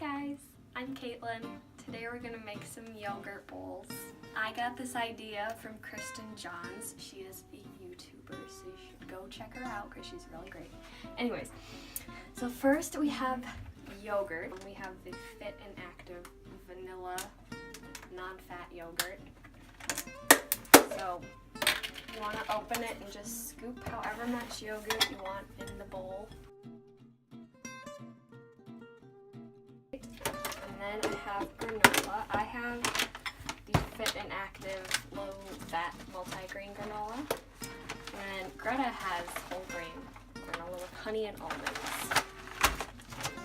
guys, I'm Kaitlyn. Today we're gonna make some yogurt bowls. I got this idea from Kristen Johns. She is a YouTuber, so you should go check her out because she's really great. Anyways, so first we have yogurt. We have the Fit and Active vanilla non-fat yogurt. So you want to open it and just scoop however much yogurt you want in the bowl. And then I have granola. I have the Fit and Active low-fat multi-grain granola. And Greta has whole grain granola with honey and almonds.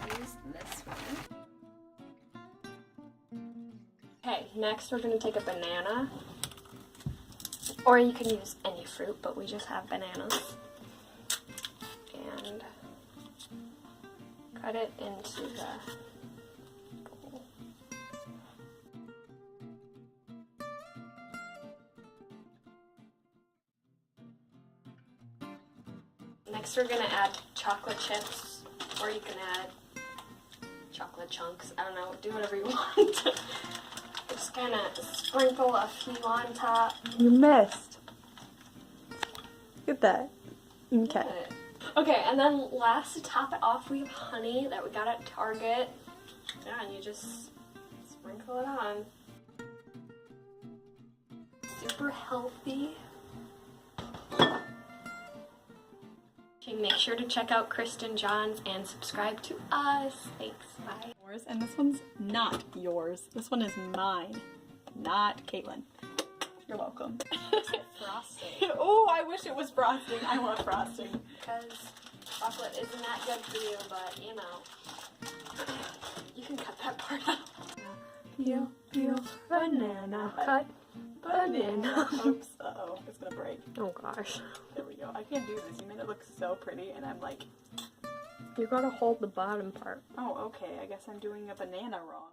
I'll use this one. Okay, next we're going to take a banana. Or you can use any fruit, but we just have bananas. And cut it into the bowl. Next we're going to add chocolate chips, or you can add chocolate chunks. I don't know, do whatever you want. Just kind of sprinkle a few on top. You missed. Look at that. Okay. Okay, and then last to top it off, we have honey that we got at Target. Yeah, and you just sprinkle it on. Super healthy. Okay, make sure to check out Kristen Johns and subscribe to us. Thanks, bye. And this one's not yours. This one is mine, not Kaitlyn. You're welcome. Frosting. Oh, I wish it was frosting. I want frosting. Because chocolate isn't that good for you, but you know, you can cut that part out. Peel, banana, cut, banana. Oops, uh-oh, it's gonna break. Oh gosh. There we go. I can't do this. You made it look so pretty, and I'm like... You gotta hold the bottom part. Oh, okay. I guess I'm doing a banana wrong.